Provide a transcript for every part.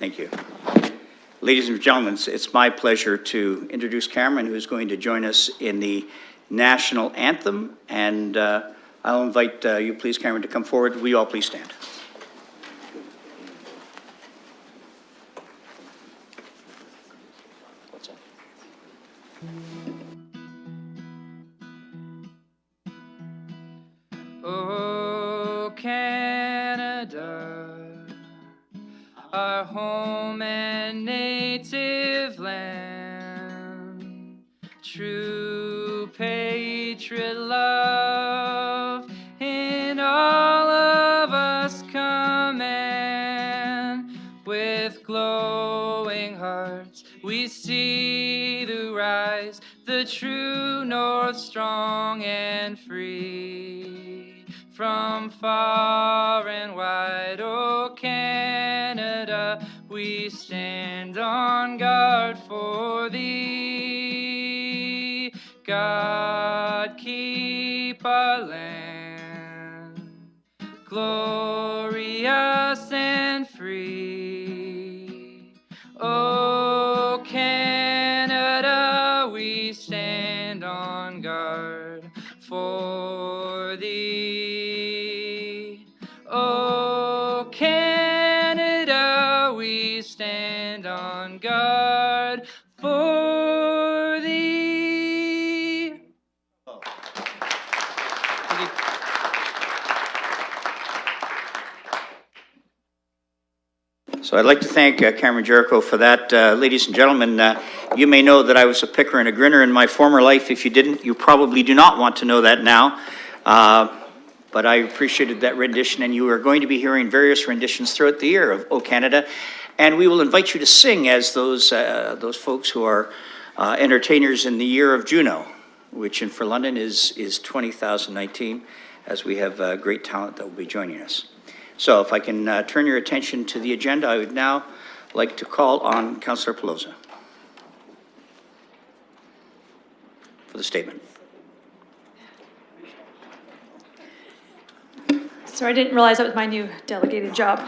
Thank you. Ladies and gentlemen, it's my pleasure to introduce Cameron, who's going to join us in the national anthem. And I'll invite you, please, Cameron, to come forward. Will you all please stand? What's that? Oh, Canada, our home and native land, true patriot love in all of us command. With glowing hearts we see the rise, the true north strong and free. From far and wide, oh Canada, we stand on guard for thee. God keep our land glorious and free. Oh Canada, we stand on guard for thee. Oh Canada, we stand on guard for thee. Thank you. So I'd like to thank Cameron Jericho for that. Ladies and gentlemen, you may know that I was a picker and a grinner in my former life. If you didn't, you probably do not want to know that now. But I appreciated that rendition, and you are going to be hearing various renditions throughout the year of O Canada. And we will invite you to sing as those folks who are entertainers in the year of Juno, which for London is 2019, as we have great talent that will be joining us. So if I can turn your attention to the agenda, I would now like to call on Councillor Pelosa for the statement. Sorry, I didn't realize that was my new delegated job.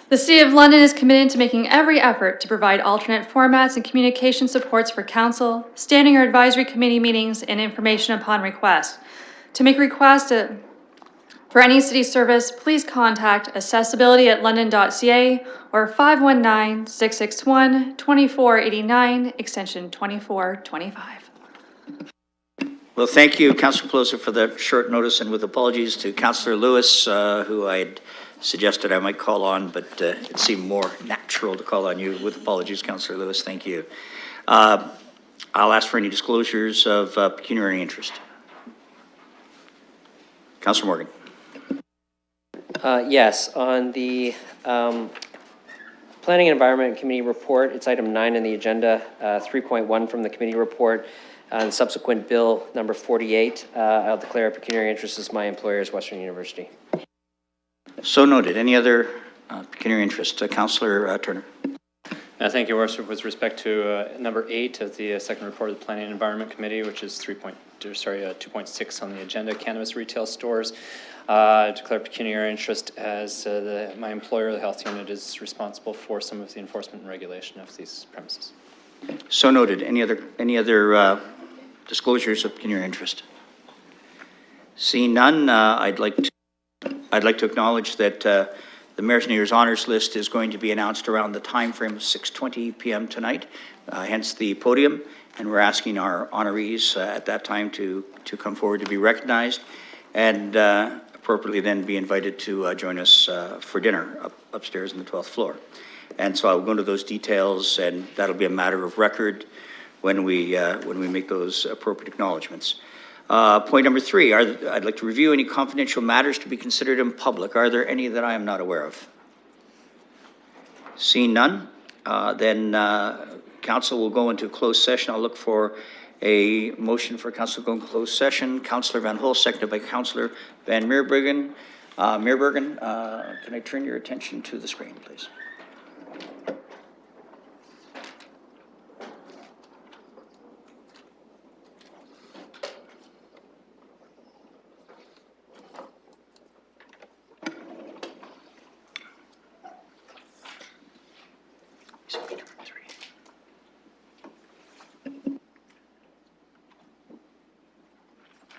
The City of London is committed to making every effort to provide alternate formats and communication supports for council, standing or advisory committee meetings, and information upon request. To make requests for any city service, please contact accessibility@london.ca or 519-661-2489, extension 2425. Well, thank you, Councillor Pelosa, for the short notice, and with apologies to Councillor Lewis, who I had suggested I might call on, but it seemed more natural to call on you. With apologies, Councillor Lewis, thank you. I'll ask for any disclosures of pecuniary interest. Councillor Morgan. Yes, on the Planning and Environment Committee report, it's item 9 in the agenda, 3.1 from the committee report. On subsequent bill number 48, I'll declare a pecuniary interest as my employer's Western University. So noted. Any other pecuniary interest? Councillor Turner. Thank you, Worship. With respect to number 8 of the second report of the Planning and Environment Committee, which is 2.6 on the agenda, cannabis retail stores, declare pecuniary interest as my employer, the health unit, is responsible for some of the enforcement and regulation of these premises. So noted. Any other disclosures of pecuniary interest? Seeing none, I'd like to acknowledge that the Mayor's New Year's Honours list is going to be announced around the time frame of 6:20 p.m. tonight, hence the podium, and we're asking our honorees at that time to come forward to be recognized, and appropriately then be invited to join us for dinner upstairs on the 12th floor. And so I'll go into those details, and that'll be a matter of record when we make those appropriate acknowledgements. Point number 3, I'd like to review any confidential matters to be considered in public. Are there any that I am not aware of? Seeing none, then council will go into closed session. I'll look for a motion for council to go into closed session. Councillor Van Hul, seconded by Councillor Van Meerbergen. Can I turn your attention to the screen, please?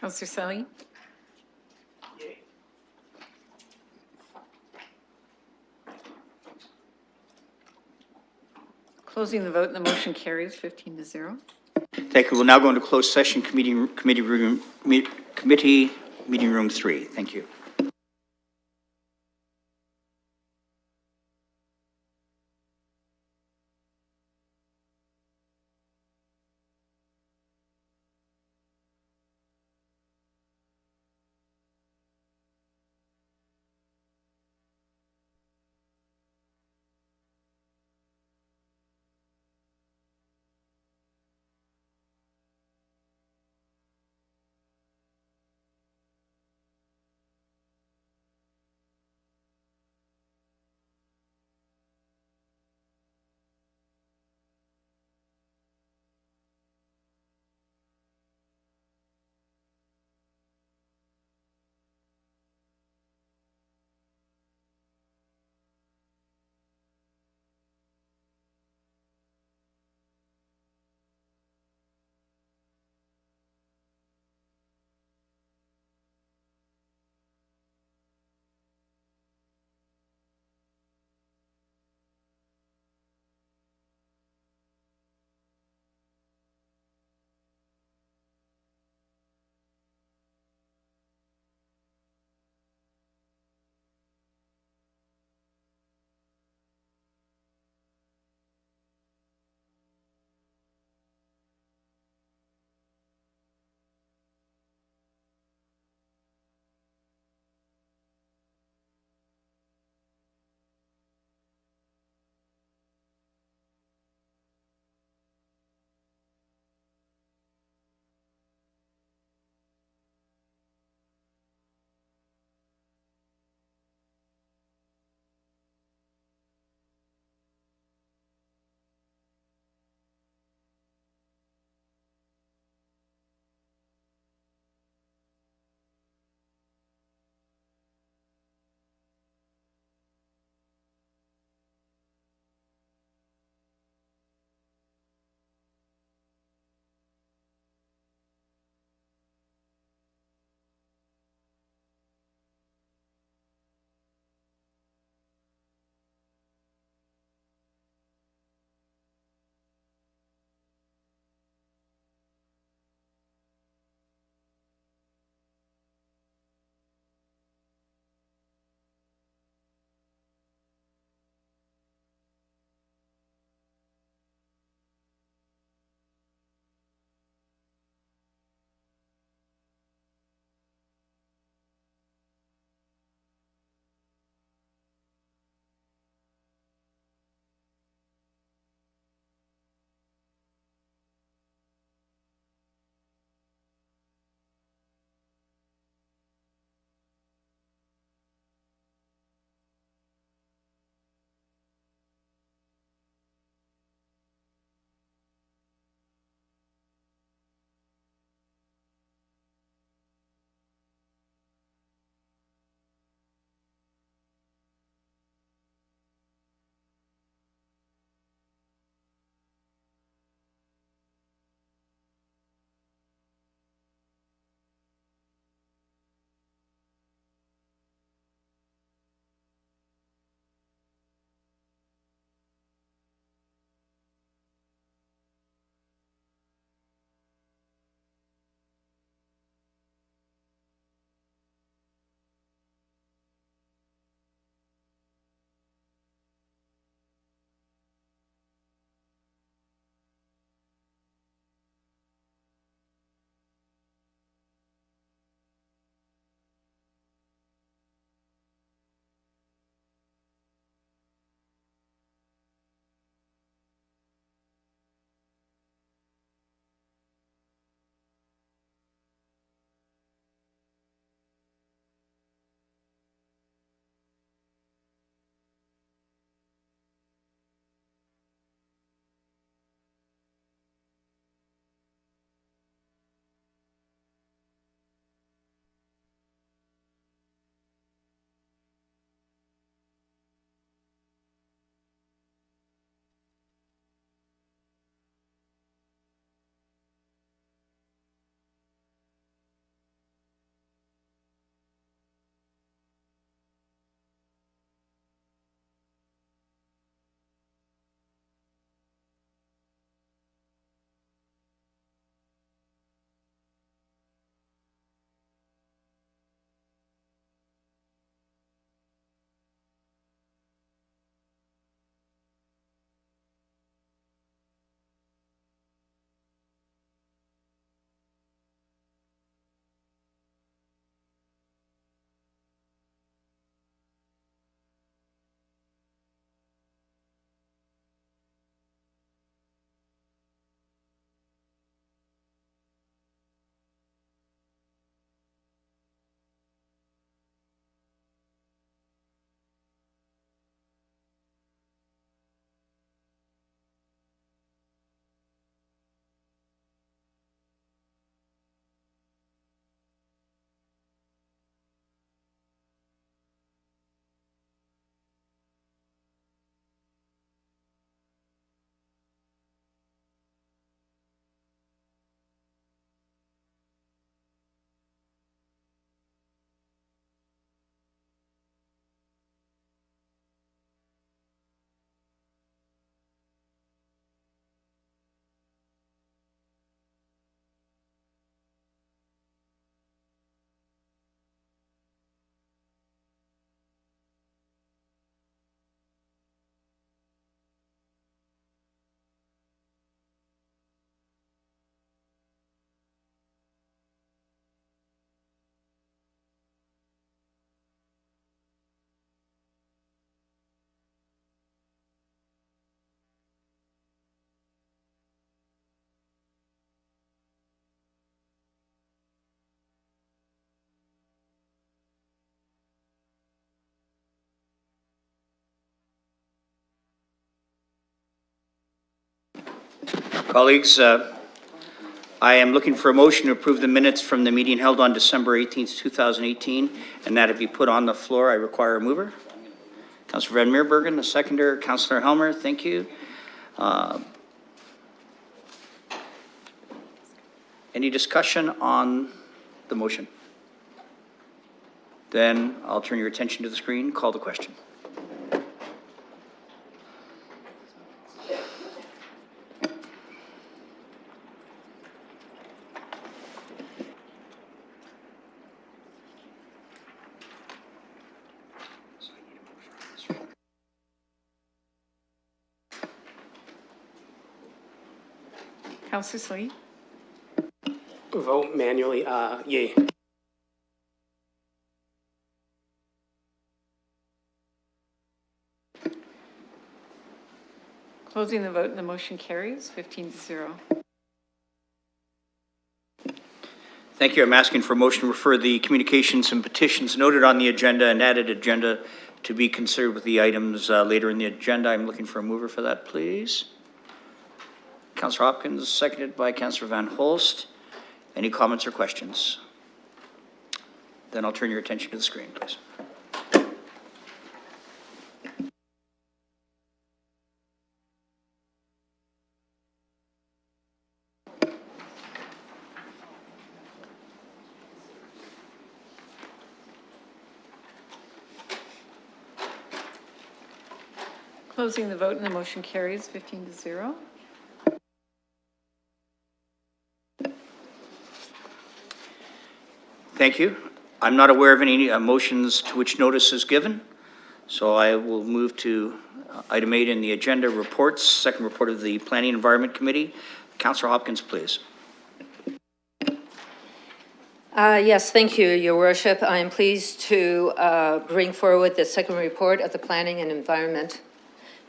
Counselor Selly? Closing the vote, and the motion carries 15-0. Thank you. We'll now go into closed session, committee meeting room 3. Thank you. Colleagues, I am looking for a motion to approve the minutes from the meeting held on December 18th, 2018, and that it be put on the floor. I require a mover. Councillor Van Meerbergen, a seconder. Councillor Helmer, thank you. Any discussion on the motion? Then I'll turn your attention to the screen, call the question. Counselor Slee? Vote manually, yay. Closing the vote and the motion carries 15-0. Thank you. I'm asking for a motion to refer the communications and petitions noted on the agenda and added agenda to be considered with the items later in the agenda. I'm looking for a mover for that, please. Councillor Hopkins, seconded by Councillor Van Holst. Any comments or questions? Then I'll turn your attention to the screen, please. Closing the vote and the motion carries 15-0. Thank you. I'm not aware of any motions to which notice is given, so I will move to item 8 in the agenda, reports, second report of the Planning Environment Committee. Councillor Hopkins, please. Yes, thank you, Your Worship. I am pleased to bring forward the second report of the Planning and Environment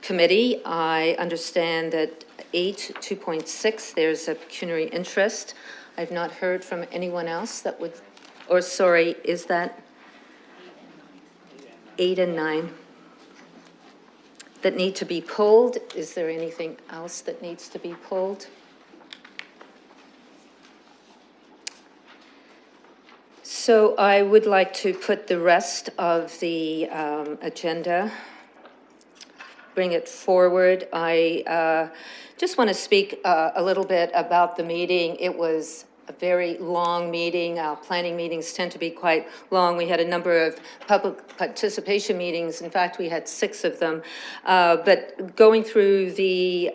Committee. I understand that 8.2.6, there's a pecuniary interest. I've not heard from anyone else that would, or sorry, is that 8 and 9 that need to be pulled? Is there anything else that needs to be pulled? So I would like to put the rest of the agenda, bring it forward. I just want to speak a little bit about the meeting. It was a very long meeting. Planning meetings tend to be quite long. We had a number of public participation meetings. In fact, we had 6 of them. But going through the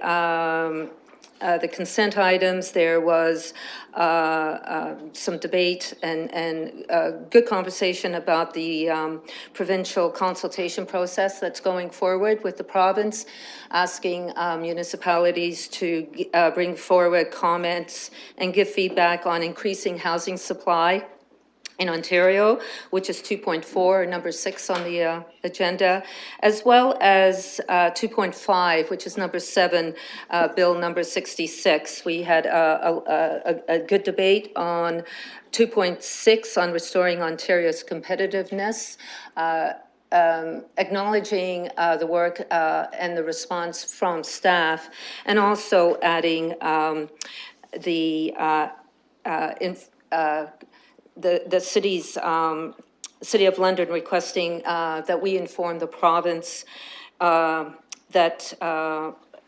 consent items, there was some debate and good conversation about the provincial consultation process that's going forward with the province, asking municipalities to bring forward comments and give feedback on increasing housing supply in Ontario, which is 2.4, number 6 on the agenda, as well as 2.5, which is number 7, Bill number 66. We had a good debate on 2.6 on restoring Ontario's competitiveness, acknowledging the work and the response from staff, and also adding the City of London requesting that we inform the province that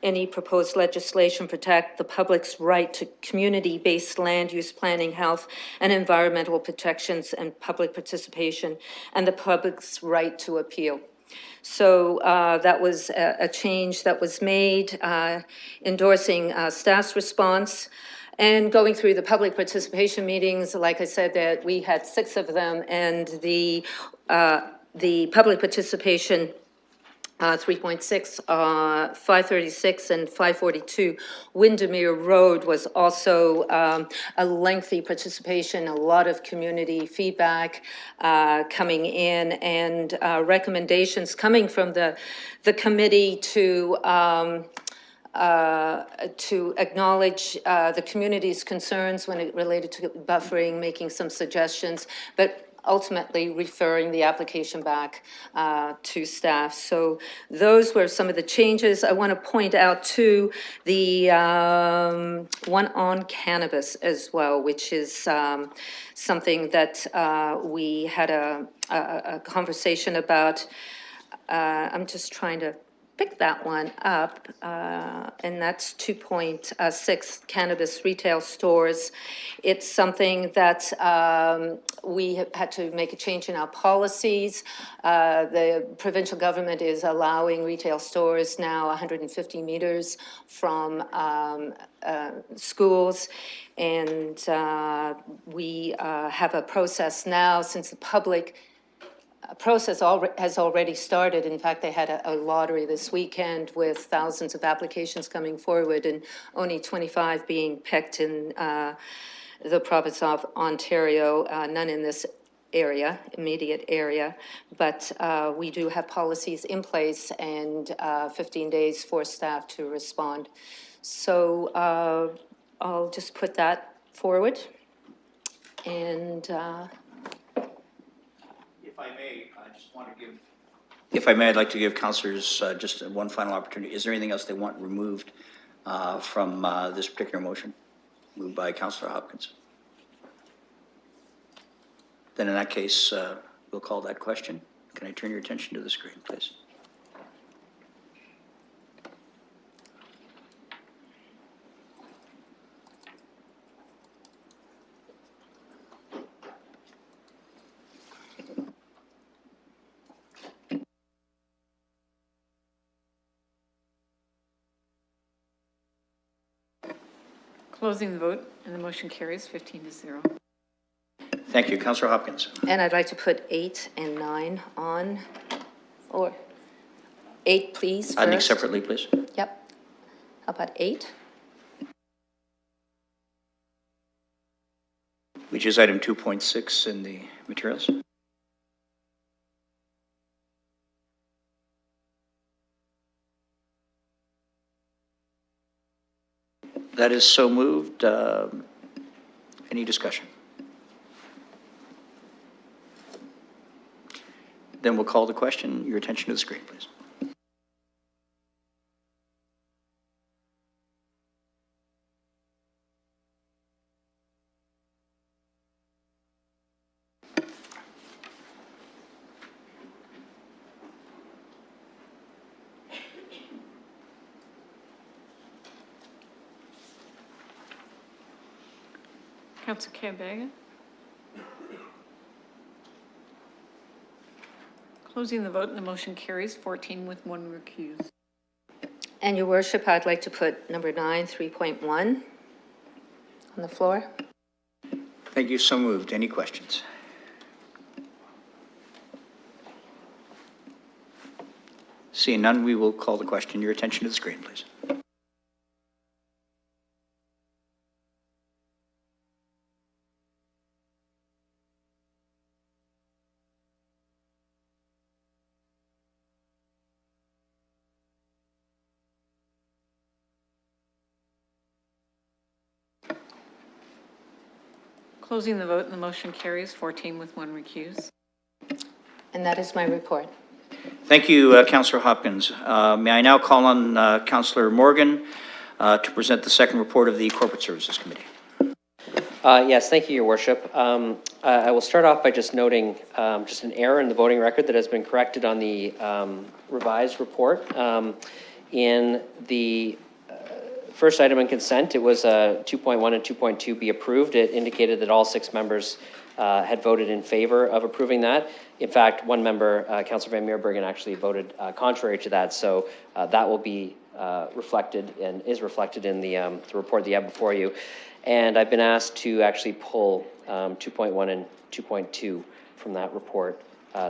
any proposed legislation protect the public's right to community-based land use planning, health and environmental protections and public participation, and the public's right to appeal. So that was a change that was made, endorsing staff's response. And going through the public participation meetings, like I said, that we had 6 of them, and the public participation 3.6, 536 and 542 Windermere Road was also a lengthy participation, a lot of community feedback coming in, and recommendations coming from the committee to acknowledge the community's concerns when it related to buffering, making some suggestions. But ultimately referring the application back to staff. So those were some of the changes. I want to point out too, the one on cannabis as well, which is something that we had a conversation about. I'm just trying to pick that one up, and that's 2.6 cannabis retail stores. It's something that we have had to make a change in our policies. The provincial government is allowing retail stores now 150 meters from schools, and we have a process now, since the public process has already started. In fact, they had a lottery this weekend with thousands of applications coming forward and only 25 being picked in the province of Ontario, none in this area, immediate area. But we do have policies in place and 15 days for staff to respond. So I'll just put that forward. And If I may, I just want to give. If I may, I'd like to give councillors just one final opportunity. Is there anything else they want removed from this particular motion? Moved by Councillor Hopkins. Then in that case, we'll call that question. Can I turn your attention to the screen, please? Closing the vote, and the motion carries 15-0. Thank you. Councillor Hopkins. And I'd like to put 8 and 9 on, or 8, please, I think first. separately, please. Yep. How about 8? Which is item 2.6 in the materials. That is so moved. Any discussion? Then we'll call the question. Your attention to the screen, please. Councillor Cambaga. Closing the vote, and the motion carries 14 with 1 recused. And your worship, I'd like to put number 9, 3.1 on the floor. Thank you. So moved. Any questions? Seeing none, we will call the question. Your attention to the screen, please. Closing the vote, and the motion carries 14 with 1 recused. And that is my report. Thank you, Councillor Hopkins. May I now call on Councillor Morgan to present the second report of the Corporate Services Committee? Yes, thank you, Your Worship. I will start off by just noting just an error in the voting record that has been corrected on the revised report. In the first item on consent, it was 2.1 and 2.2 be approved. It indicated that all 6 members had voted in favor of approving that. In fact, one member, Councillor Van Meerbergen, actually voted contrary to that. So that will be reflected and is reflected in the report that you have before you. And I've been asked to actually pull 2.1 and 2.2 from that report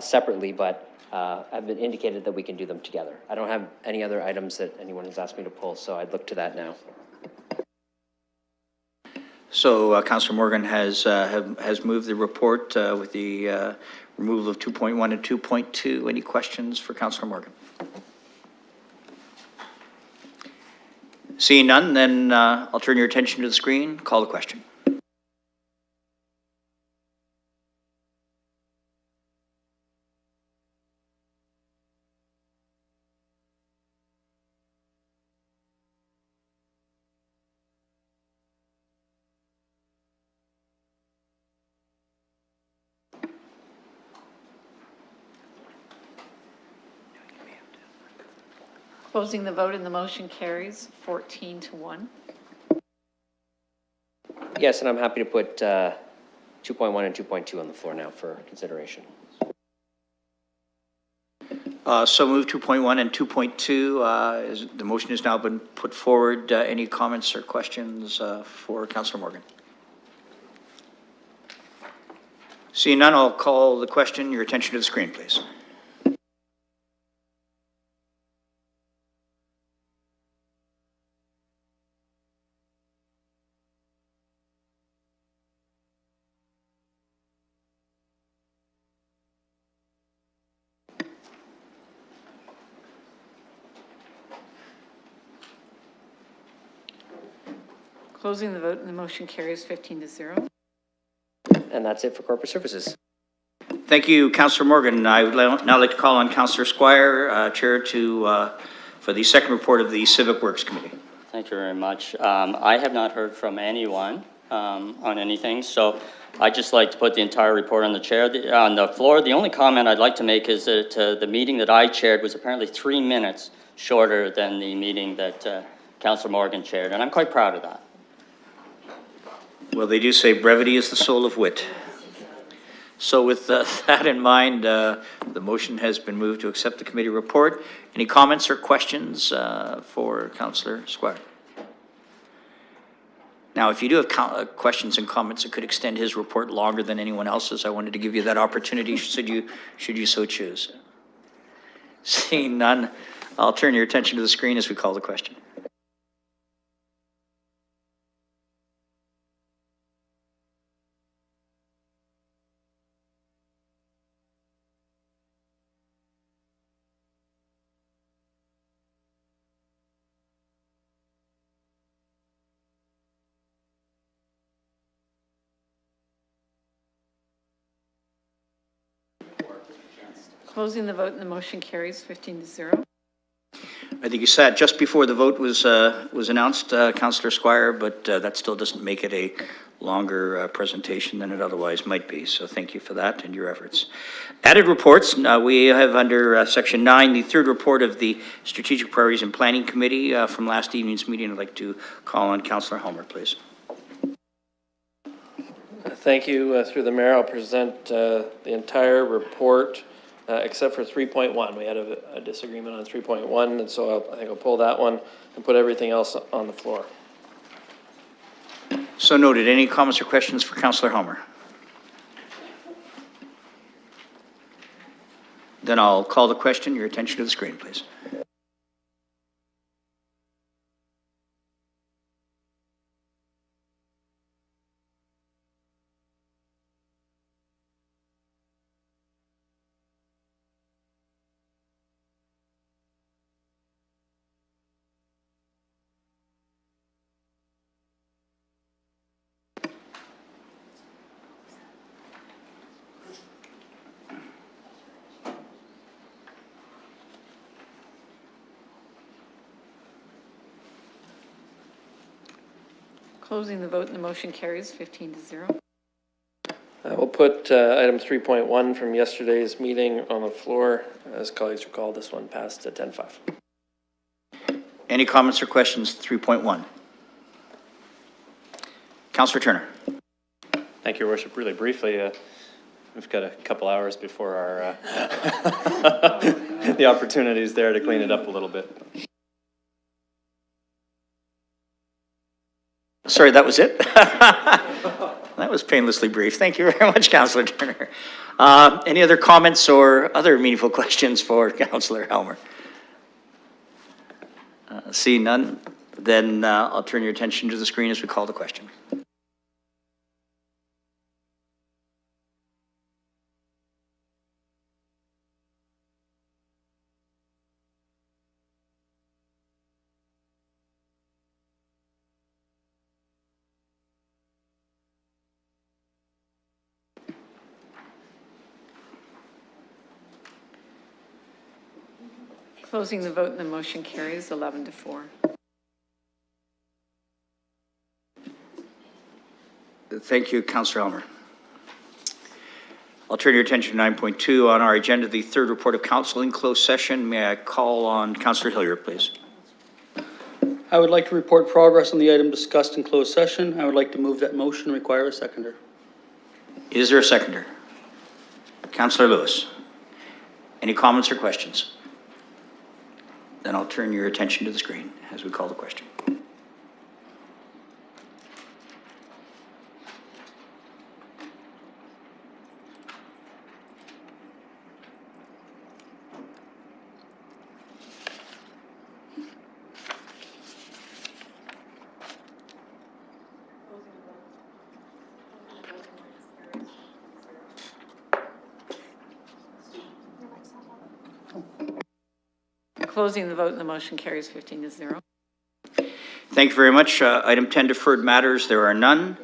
separately, but I've been indicated that we can do them together. I don't have any other items that anyone has asked me to pull, so I'd look to that now. So Councillor Morgan has moved the report with the removal of 2.1 and 2.2. Any questions for Councillor Morgan? Seeing none, then I'll turn your attention to the screen. Call the question. Closing the vote and the motion carries 14-1. Yes, and I'm happy to put 2.1 and 2.2 on the floor now for consideration. So move 2.1 and 2.2. The motion has now been put forward. Any comments or questions for Councillor Morgan? Seeing none, I'll call the question. Your attention to the screen, please. Closing the vote and the motion carries 15-0. And that's it for corporate services. Thank you, Councillor Morgan. I would now like to call on Councillor Squire, Chair, for the second report of the Civic Works Committee. Thank you very much. I have not heard from anyone on anything, so I'd just like to put the entire report on the floor. The only comment I'd like to make is that the meeting that I chaired was apparently 3 minutes shorter than the meeting that Councillor Morgan chaired, and I'm quite proud of that. Well, they do say brevity is the soul of wit. So with that in mind, the motion has been moved to accept the committee report. Any comments or questions for Councillor Squire? Now, if you do have questions and comments that could extend his report longer than anyone else's, I wanted to give you that opportunity should you so choose. Seeing none, I'll turn your attention to the screen as we call the question. Closing the vote and the motion carries 15-0. I think you sat just before the vote was announced, Councillor Squire, but that still doesn't make it a longer presentation than it otherwise might be. So thank you for that and your efforts. Added reports. We have under Section 9, the third report of the Strategic Priorities and Planning Committee from last evening's meeting. I'd like to call on Councillor Helmer, please. Thank you. Through the mayor, I'll present the entire report except for 3.1. We had a disagreement on 3.1, and so I think I'll pull that one and put everything else on the floor. So noted. Any comments or questions for Councillor Helmer? Then I'll call the question. Your attention to the screen, please. Closing the vote and the motion carries 15-0. I will put item 3.1 from yesterday's meeting on the floor. As colleagues recall, this one passed at 10-5. Any comments or questions? 3.1. Councillor Turner. Thank you, Your Worship. Really briefly, we've got a couple hours before our the opportunities there to clean it up a little bit. Sorry, that was it? That was painlessly brief. Thank you very much, Councillor Turner. Any other comments or other meaningful questions for Councillor Helmer? See none, then I'll turn your attention to the screen as we call the question. Closing the vote and the motion carries 11-4. Thank you, Councillor Helmer. I'll turn your attention to 9.2 on our agenda, the third report of council in closed session. May I call on Councillor Hilliard, please? I would like to report progress on the item discussed in closed session. I would like to move that motion and require a seconder. Is there a seconder? Councillor Lewis. Any comments or questions? Then I'll turn your attention to the screen as we call the question. Closing the vote and the motion carries 15-0. Thank you very much. Item 10, deferred matters. There are none.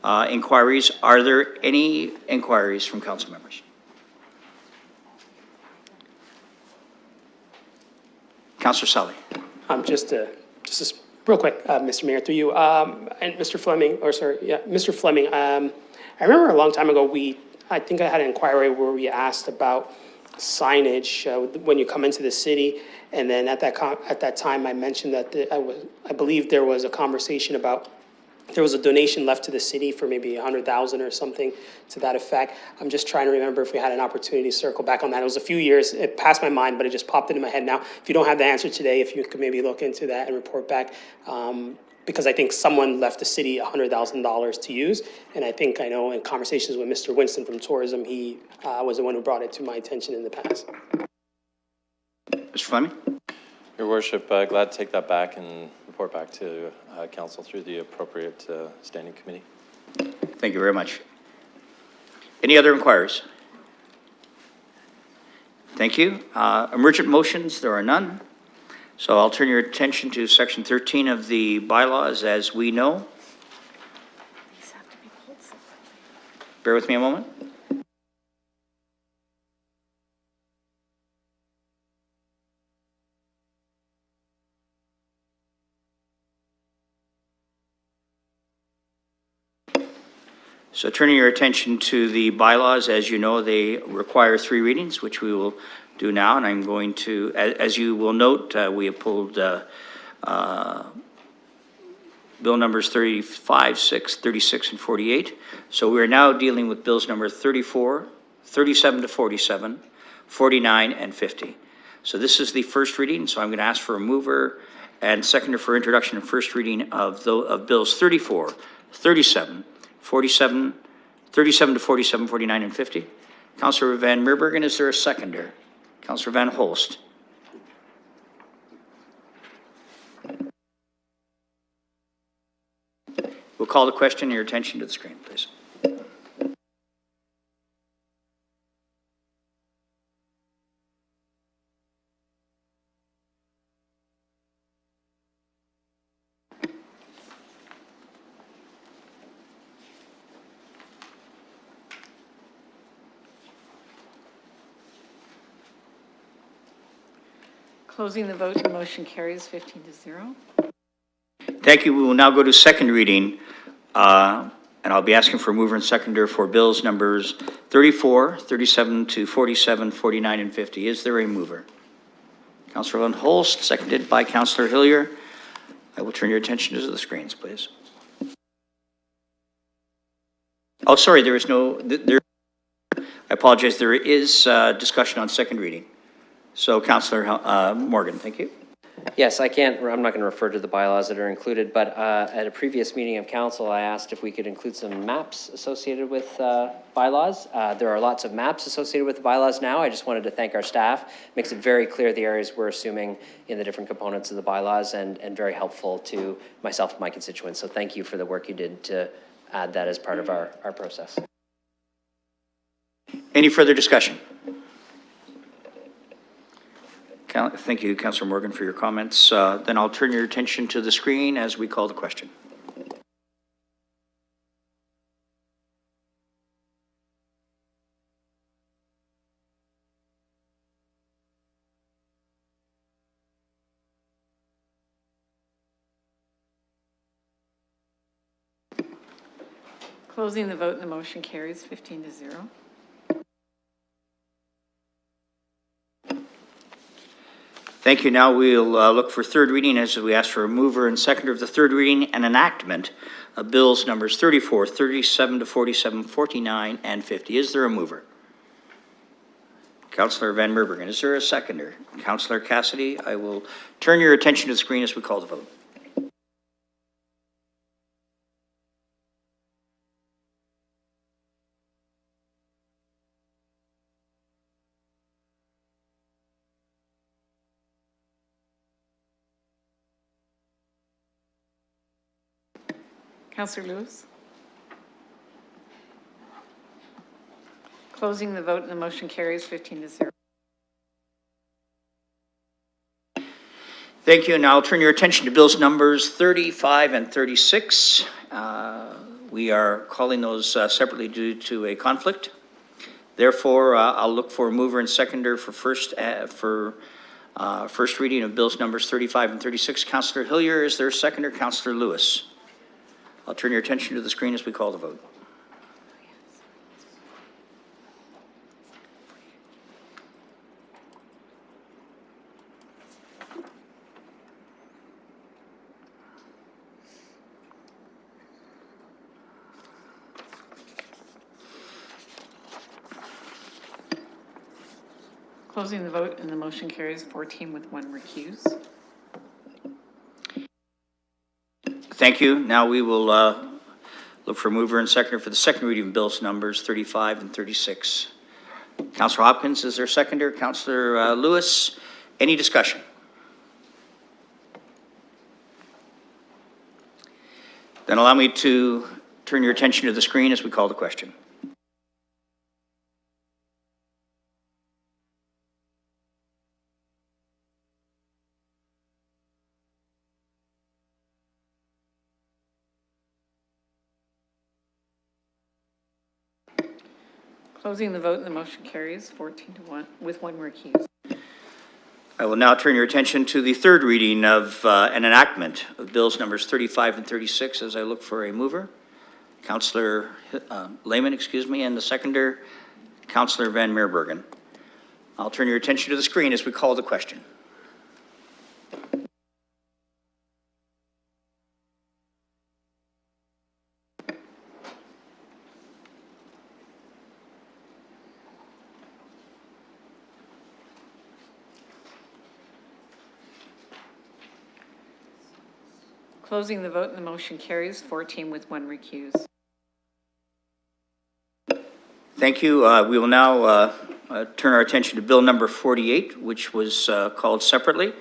Inquiries. Are there any inquiries from council members? Councillor Sally. Just real quick, Mr. Mayor, through you, and Mr. Fleming, Mr. Fleming, I remember a long time ago, I think I had an inquiry where we asked about signage when you come into the city, and then at that time, I mentioned that I believe there was a conversation about there was a donation left to the city for maybe $100,000 or something to that effect. I'm just trying to remember if we had an opportunity to circle back on that. It was a few years. It passed my mind, but it just popped into my head now. If you don't have the answer today, if you could maybe look into that and report back, because I think someone left the city $100,000 to use. And I know in conversations with Mr. Winston from tourism, he was the one who brought it to my attention in the past. Mr. Fleming. Your Worship, glad to take that back and report back to council through the appropriate standing committee. Thank you very much. Any other inquiries? Thank you. Emergent motions, there are none. So I'll turn your attention to section 13 of the bylaws. As we know, bear with me a moment. So turning your attention to the bylaws, as you know, they require 3 readings, which we will do now. And I'm going to, as you will note, we have pulled bill numbers 35, 6, 36, and 48. So we are now dealing with bills number 34, 37 to 47, 49, and 50. So this is the first reading. So I'm going to ask for a mover and seconder for introduction and first reading of bills 34, 37, 47, 37 to 47, 49, and 50. Councillor Van Meerbergen, is there a seconder? Councillor Van Holst. We'll call the question. Your attention to the screen, please. Closing the vote and the motion carries 15-0. Thank you. We will now go to second reading, and I'll be asking for a mover and seconder for bills numbers 34, 37 to 47, 49, and 50. Is there a mover? Councillor Van Holst, seconded by Councillor Hillier. I will turn your attention to the screens, please. Oh, sorry, there is no, I apologize. There is discussion on second reading. So, Councillor Morgan, thank you. Yes, I'm not going to refer to the bylaws that are included, but at a previous meeting of council, I asked if we could include some maps associated with bylaws. There are lots of maps associated with the bylaws now. I just wanted to thank our staff. Makes it very clear the areas we're assuming in the different components of the bylaws and very helpful to myself and my constituents. So thank you for the work you did to add that as part of our process. Any further discussion? Thank you, Councillor Morgan, for your comments. Then I'll turn your attention to the screen as we call the question. Closing the vote and the motion carries 15-0. Thank you. Now we'll look for third reading as we ask for a mover and seconder of the third reading and enactment of bills numbers 34, 37 to 47, 49, and 50. Is there a mover? Councillor Van Meerbergen. Is there a seconder? Councillor Cassidy, I will turn your attention to the screen as we call the vote. Councillor Lewis? Closing the vote and the motion carries 15-0. Thank you. Now I'll turn your attention to bills numbers 35 and 36. We are calling those separately due to a conflict. Therefore, I'll look for a mover and seconder for first reading of bills numbers 35 and 36. Councillor Hillier, is there a seconder? Councillor Lewis. I'll turn your attention to the screen as we call the vote. Closing the vote and the motion carries 14 with 1 recuse. Thank you. Now we will look for mover and seconder for the second reading of bills numbers 35 and 36. Councillor Hopkins, is there a seconder? Councillor Lewis, any discussion? Then allow me to turn your attention to the screen as we call the question. Closing the vote and the motion carries 14-1 with 1 recuse. I will now turn your attention to the third reading of an enactment of bills numbers 35 and 36 as I look for a mover. Councillor Lehman, and the seconder, Councillor Van Meerbergen. I'll turn your attention to the screen as we call the question. Closing the vote and the motion carries 14 with 1 recuse. Thank you. We will now turn our attention to bill number 48, which was called separately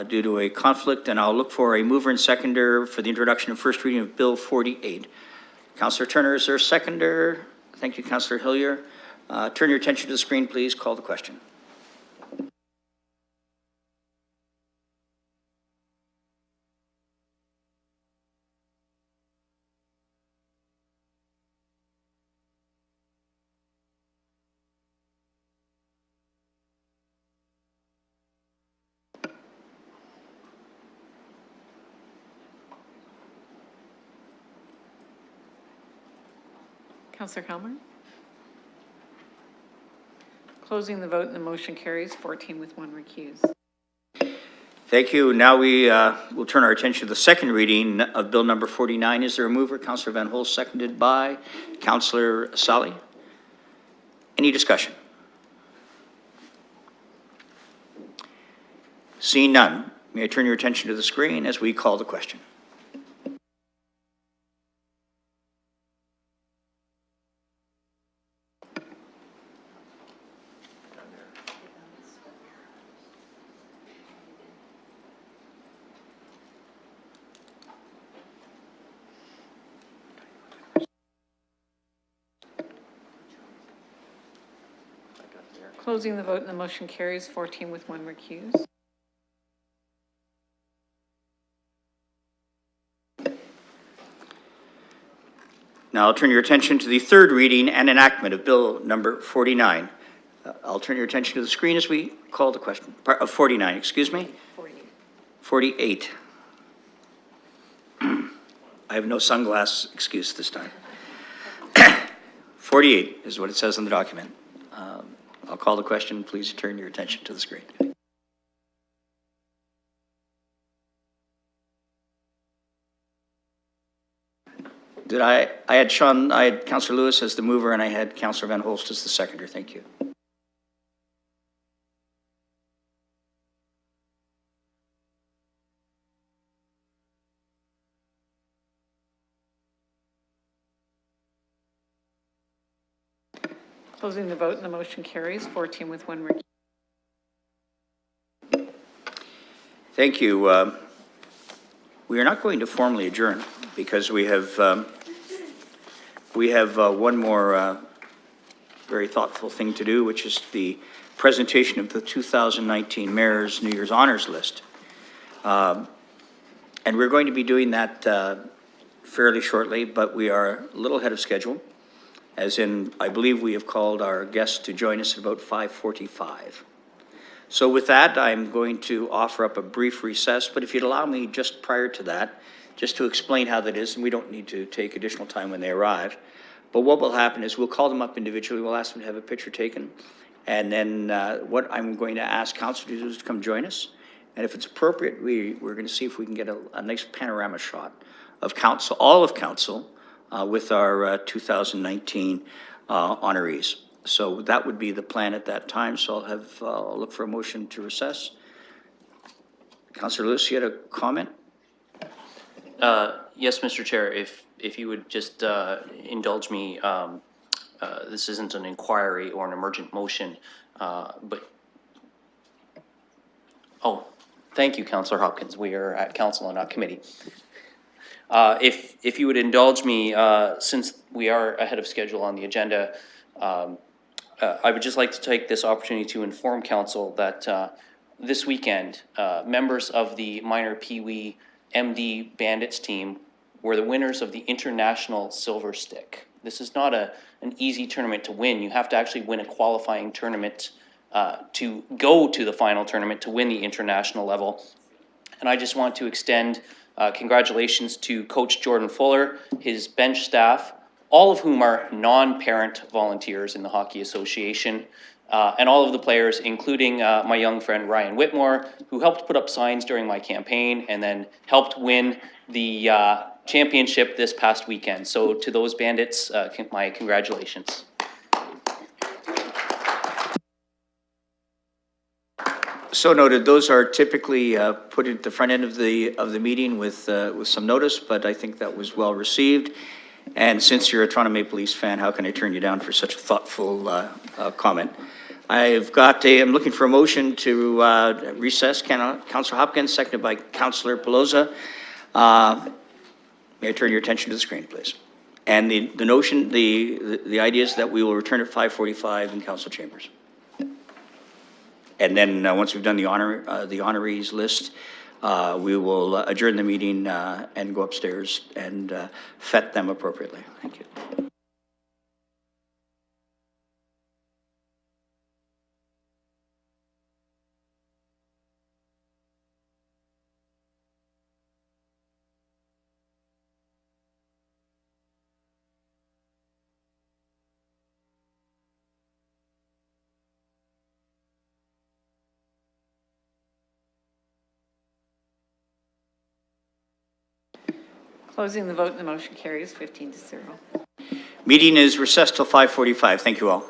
due to a conflict, and I'll look for a mover and seconder for the introduction and first reading of bill 48. Councillor Turner, is there a seconder? Thank you, Councillor Hillier. Turn your attention to the screen, please. Call the question. Councillor Helmer? Closing the vote and the motion carries 14 with 1 recuse. Thank you. Now we will turn our attention to the second reading of bill number 49. Is there a mover? Councillor Van Holst, seconded by Councillor Sally. Any discussion? Seeing none, may I turn your attention to the screen as we call the question. Closing the vote and the motion carries 14 with 1 recuse. Now I'll turn your attention to the third reading and enactment of bill number 49. I'll turn your attention to the screen as we call the question. 49, excuse me. 48. I have no sunglass excuse this time. 48 is what it says in the document. I'll call the question. Please turn your attention to the screen. I had Sean, I had Councillor Lewis as the mover, and I had Councillor Van Holst as the seconder. Thank you. Closing the vote and the motion carries 14 with one recuse. Thank you. We are not going to formally adjourn because we have one more very thoughtful thing to do, which is the presentation of the 2019 Mayor's New Year's Honors List. And we're going to be doing that fairly shortly, but we are a little ahead of schedule, as in, I believe we have called our guests to join us at about 5:45. So with that, I'm going to offer up a brief recess, but if you'd allow me just prior to that, just to explain how that is, and we don't need to take additional time when they arrive, but what will happen is we'll call them up individually, we'll ask them to have a picture taken, and then what I'm going to ask council to do is to come join us, and if it's appropriate, we're going to see if we can get a nice panorama shot of council, all of council, with our 2019 honorees. So that would be the plan at that time. So I'll look for a motion to recess. Councillor Lewis, you had a comment? Yes, Mr. Chair, if you would just indulge me, this isn't an inquiry or an emergent motion, but, oh, thank you, Councillor Hopkins. We are at council and not committee. If you would indulge me, since we are ahead of schedule on the agenda, I would just like to take this opportunity to inform council that this weekend, members of the minor Pee Wee MD Bandits team were the winners of the International Silver Stick. This is not an easy tournament to win. You have to actually win a qualifying tournament to go to the final tournament to win the international level. And I just want to extend congratulations to Coach Jordan Fuller, his bench staff, all of whom are non-parent volunteers in the Hockey Association, and all of the players, including my young friend Ryan Whitmore, who helped put up signs during my campaign and then helped win the championship this past weekend. So to those Bandits, my congratulations. So noted. Those are typically put at the front end of the meeting with some notice, but I think that was well received. And since you're a Toronto Maple Leafs fan, how can I turn you down for such a thoughtful comment? I'm looking for a motion to recess. Councillor Hopkins, seconded by Councillor Pelosa. May I turn your attention to the screen, please? And the notion, the idea is that we will return at 5:45 in council chambers. And then once we've done the honorees list, we will adjourn the meeting and go upstairs and fet them appropriately. Thank you. Closing the vote and the motion carries 15-0. Meeting is recessed till 5:45. Thank you all.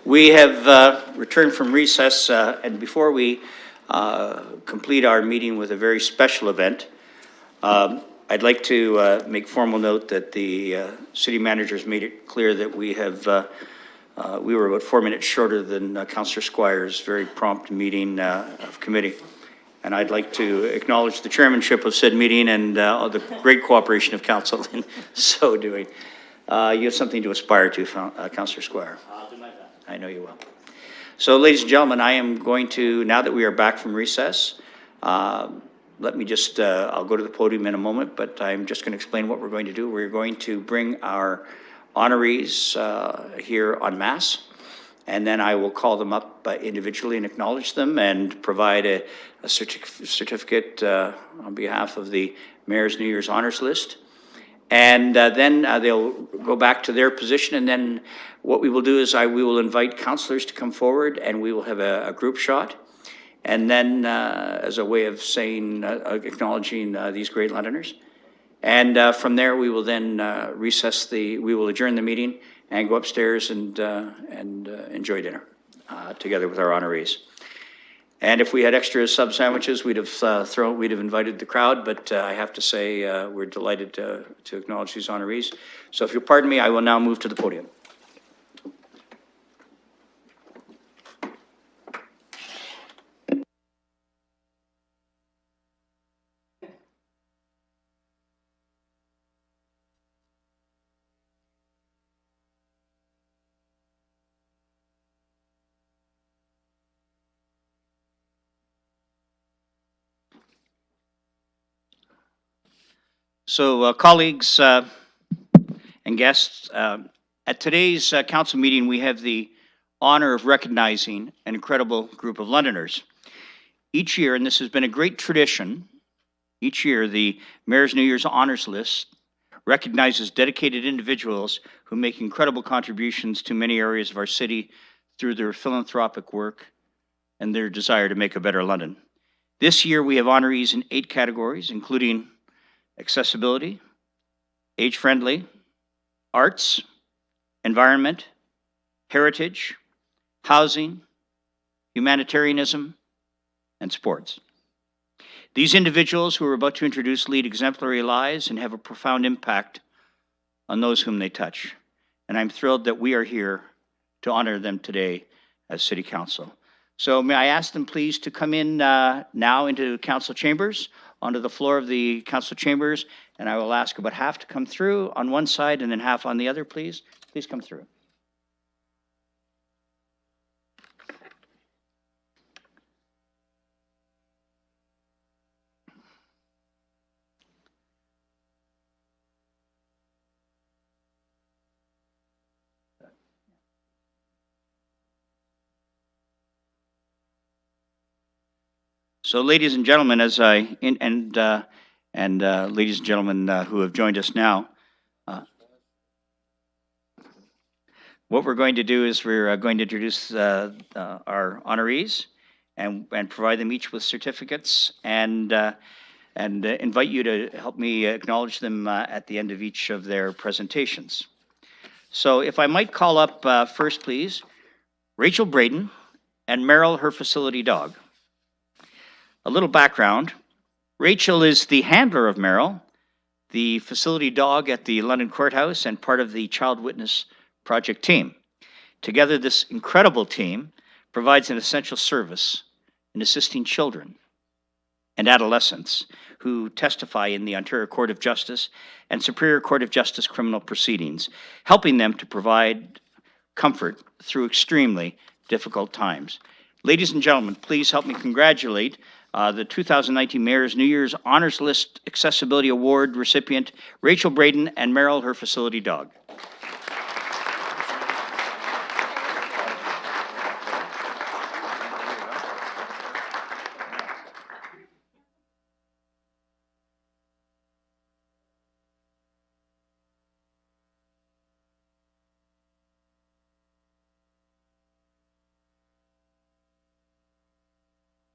We have returned from recess, and before we complete our meeting with a very special event, I'd like to make formal note that the city manager's made it clear that we were about 4 minutes shorter than Councillor Squire's very prompt meeting of committee. And I'd like to acknowledge the chairmanship of said meeting and the great cooperation of council in so doing. You have something to aspire to, Councillor Squire. I'll do my best. I know you will. So, ladies and gentlemen, I am going to, now that we are back from recess, let me just, I'll go to the podium in a moment, but I'm just going to explain what we're going to do. We're going to bring our honorees here en masse, and then I will call them up individually and acknowledge them and provide a certificate on behalf of the Mayor's New Year's Honors List. And then they'll go back to their position, and then what we will do is we will invite councillors to come forward, and we will have a group shot. And then as a way of saying, acknowledging these great Londoners. And from there, we will then we will adjourn the meeting and go upstairs and enjoy dinner together with our honorees. And if we had extra sub sandwiches, we'd have invited the crowd, but I have to say we're delighted to acknowledge these honorees. So if you'll pardon me, I will now move to the podium. So, colleagues and guests, at today's council meeting, we have the honor of recognizing an incredible group of Londoners. Each year, and this has been a great tradition, each year the Mayor's New Year's Honors List recognizes dedicated individuals who make incredible contributions to many areas of our city through their philanthropic work and their desire to make a better London. This year, we have honorees in 8 categories, including accessibility, age-friendly, arts, environment, heritage, housing, humanitarianism, and sports. These individuals who we're about to introduce lead exemplary lives and have a profound impact on those whom they touch. And I'm thrilled that we are here to honor them today as City Council. So may I ask them please to come in now into council chambers, onto the floor of the council chambers, and I will ask about half to come through on one side and then half on the other, please. Please come through. So, ladies and gentlemen, ladies and gentlemen who have joined us now, what we're going to do is we're going to introduce our honorees and provide them each with certificates and invite you to help me acknowledge them at the end of each of their presentations. So, if I might call up first, please, Rachel Braden and Meryl, her facility dog. A little background. Rachel is the handler of Meryl, the facility dog at the London Courthouse and part of the Child Witness Project team. Together, this incredible team provides an essential service in assisting children and adolescents who testify in the Ontario Court of Justice and Superior Court of Justice criminal proceedings, helping them to provide comfort through extremely difficult times. Ladies and gentlemen, please help me congratulate the 2019 Mayor's New Year's Honors List Accessibility Award recipient, Rachel Braden, and Meryl, her facility dog.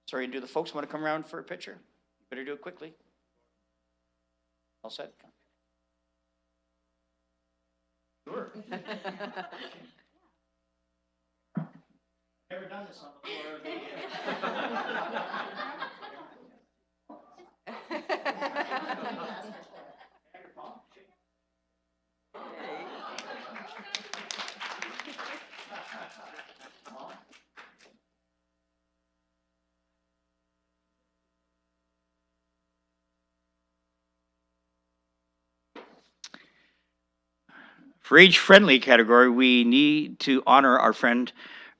Sorry, do the folks want to come around for a picture? You better do it quickly. All set? Sure. Never done this on the floor of the. For age-friendly category, we need to honor our friend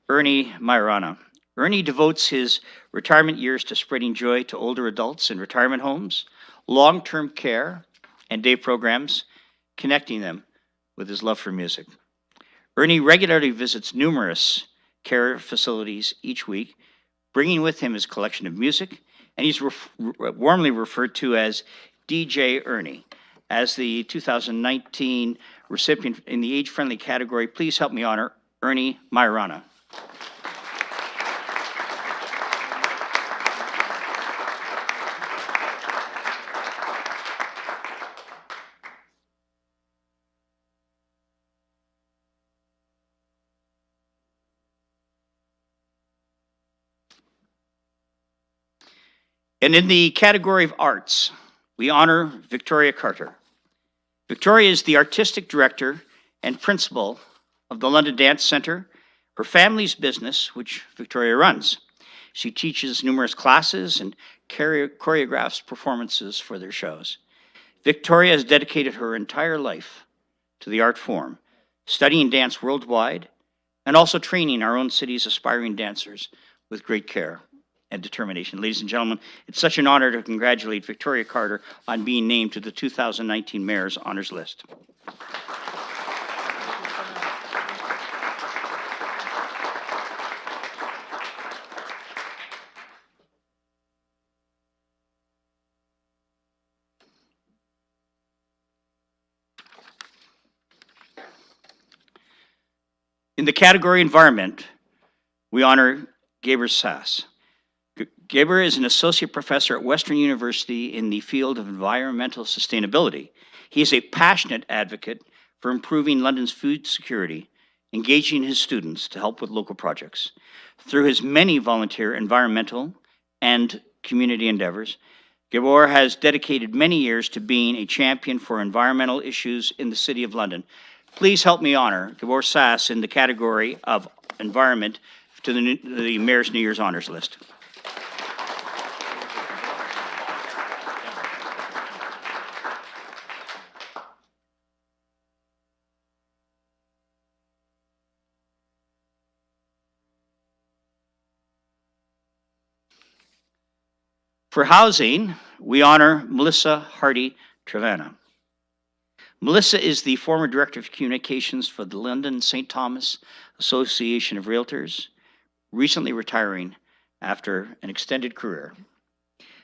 Ernie Majorana. Ernie devotes his retirement years to spreading joy to older adults in retirement homes, long-term care, and day programs, connecting them with his love for music. Ernie regularly visits numerous care facilities each week, bringing with him his collection of music, and he's warmly referred to as DJ Ernie. As the 2019 recipient in the age-friendly category, please help me honor Ernie Majorana. And in the category of arts, we honor Victoria Carter. Victoria is the artistic director and principal of the London Dance Centre, her family's business, which Victoria runs. She teaches numerous classes and choreographs performances for their shows. Victoria has dedicated her entire life to the art form, studying dance worldwide, and also training our own city's aspiring dancers with great care and determination. Ladies and gentlemen, it's such an honor to congratulate Victoria Carter on being named to the 2019 Mayor's Honors List. In the category Environment, we honor Gaber Sass. Gaber is an associate professor at Western University in the field of environmental sustainability. He is a passionate advocate for improving London's food security, engaging his students to help with local projects. Through his many volunteer environmental and community endeavors, Gabor has dedicated many years to being a champion for environmental issues in the City of London. Please help me honor Gabor Sass in the category of Environment to the Mayor's New Year's Honors List. For housing, we honor Melissa Hardy-Trevena. Melissa is the former Director of Communications for the London St. Thomas Association of Realtors, recently retiring after an extended career.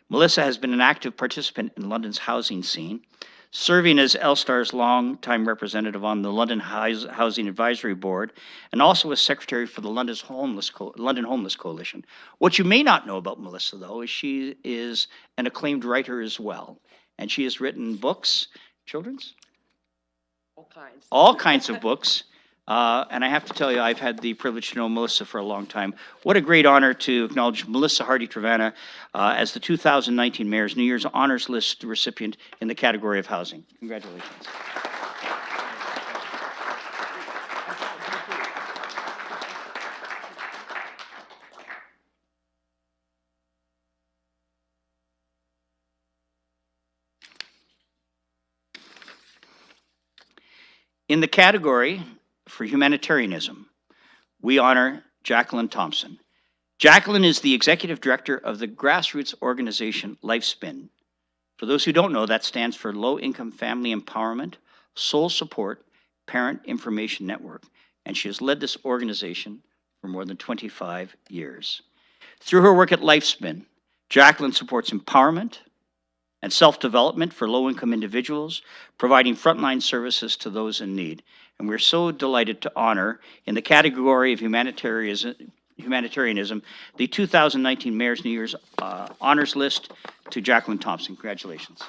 Melissa has been an active participant in London's housing scene, serving as Elstar's longtime representative on the London Housing Advisory Board, and also as secretary for the London Homeless Coalition. What you may not know about Melissa, though, is she is an acclaimed writer as well, and she has written books, children's? All kinds of books. And I have to tell you, I've had the privilege to know Melissa for a long time. What a great honor to acknowledge Melissa Hardy-Trevena as the 2019 Mayor's New Year's Honors List recipient in the category of housing. Congratulations. In the category for humanitarianism, we honor Jacqueline Thompson. Jacqueline is the executive director of the grassroots organization Lifespin. For those who don't know, that stands for Low Income Family Empowerment, Soul Support, Parent Information Network, and she has led this organization for more than 25 years. Through her work at Lifespin, Jacqueline supports empowerment and self-development for low-income individuals, providing frontline services to those in need. And we're so delighted to honor, in the category of humanitarianism, the 2019 Mayor's New Year's Honors List to Jacqueline Thompson. Congratulations.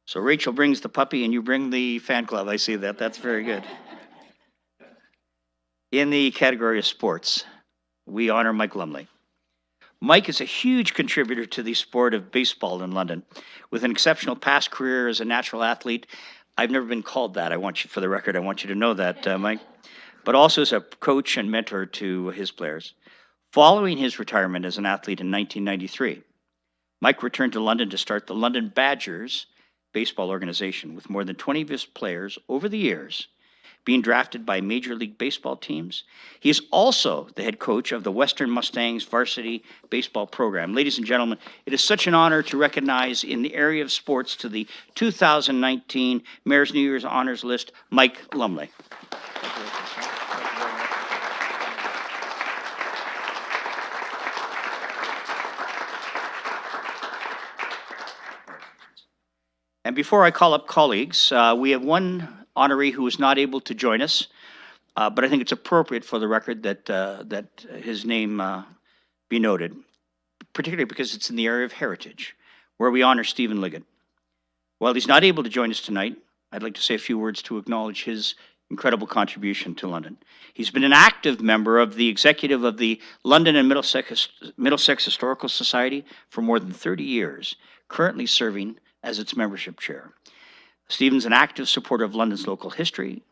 So Rachel brings the puppy and you bring the fan club. I see that. That's very good. In the category of sports, we honor Mike Lumley. Mike is a huge contributor to the sport of baseball in London. With an exceptional past career as a natural athlete, I've never been called that. I want you, for the record, I want you to know that, Mike. But also as a coach and mentor to his players. Following his retirement as an athlete in 1993, Mike returned to London to start the London Badgers baseball organization, with more than 20 of his players over the years being drafted by Major League Baseball teams. He is also the head coach of the Western Mustangs varsity baseball program. Ladies and gentlemen, it is such an honor to recognize in the area of sports to the 2019 Mayor's New Year's Honors List, Mike Lumley. And before I call up colleagues, we have one honoree who was not able to join us, but I think it's appropriate for the record that his name be noted, particularly because it's in the area of heritage, where we honor Stephen Liggett. While he's not able to join us tonight, I'd like to say a few words to acknowledge his incredible contribution to London. He's been an active member of the executive of the London and Middlesex Historical Society for more than 30 years, currently serving as its membership chair. Stephen's an active supporter of London's local history,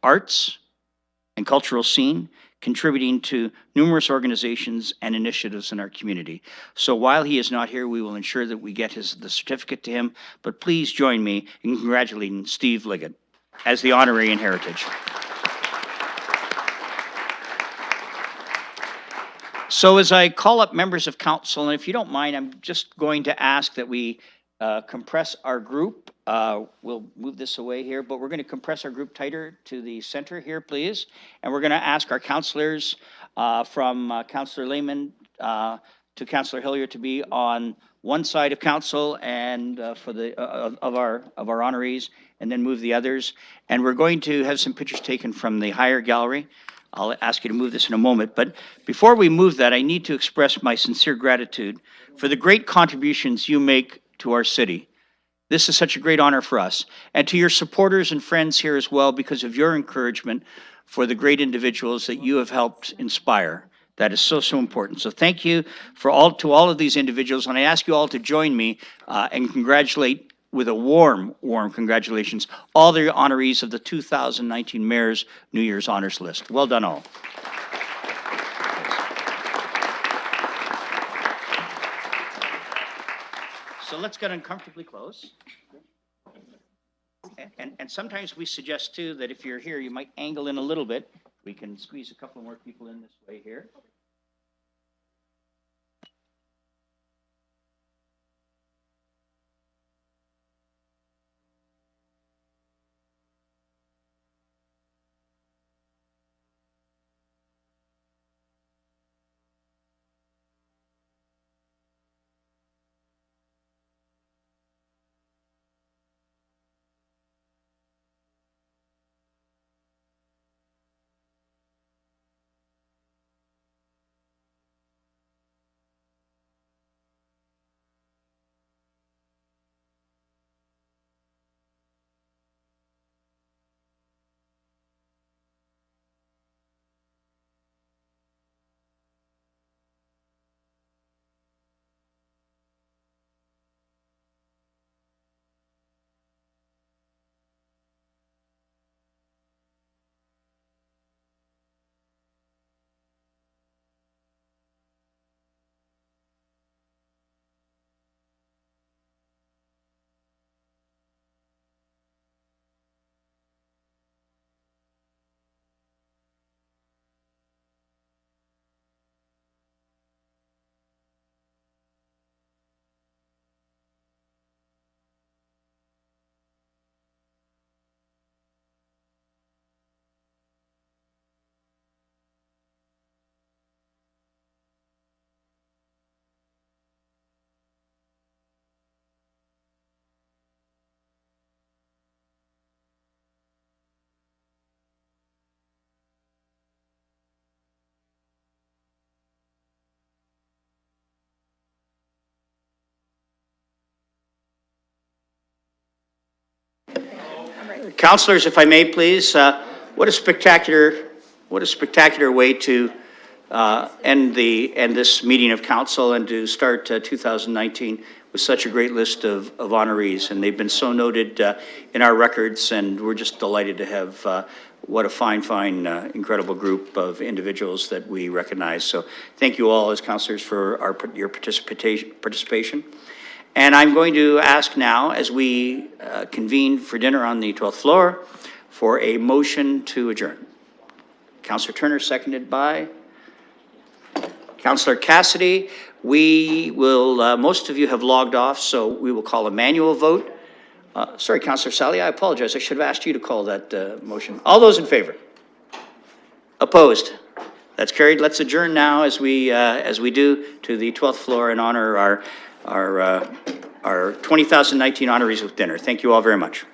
arts, and cultural scene, contributing to numerous organizations and initiatives in our community. So while he is not here, we will ensure that we get the certificate to him, but please join me in congratulating Steve Liggett as the honoree in heritage. So as I call up members of council, and if you don't mind, I'm just going to ask that we compress our group. We'll move this away here, but we're going to compress our group tighter to the center here, please. And we're going to ask our councilors from Councillor Lehman to Councillor Hillier to be on one side of council and for the of our honorees, and then move the others. And we're going to have some pictures taken from the higher gallery. I'll ask you to move this in a moment, but before we move that, I need to express my sincere gratitude for the great contributions you make to our city. This is such a great honor for us, and to your supporters and friends here as well, because of your encouragement for the great individuals that you have helped inspire. That is so important. So thank you to all of these individuals, and I ask you all to join me and congratulate with a warm congratulations all the honorees of the 2019 Mayor's New Year's Honors List. Well done all. So let's get uncomfortably close. And sometimes we suggest too that if you're here, you might angle in a little bit. We can squeeze a couple more people in this way here. Councilors, if I may, please, what a spectacular way to end this meeting of council and to start 2019 with such a great list of honorees. And they've been so noted in our records, and we're just delighted to have what a fine, incredible group of individuals that we recognize. So thank you all as councilors for your participation. And I'm going to ask now, as we convene for dinner on the 12th floor, for a motion to adjourn. Councillor Turner, seconded by Councillor Cassidy. We will, most of you have logged off, so we will call a manual vote. Sorry, Councillor Sally, I apologize. I should have asked you to call that motion. All those in favor? Opposed? That's carried. Let's adjourn now as we do to the 12th floor and honor our 2019 honorees with dinner. Thank you all very much.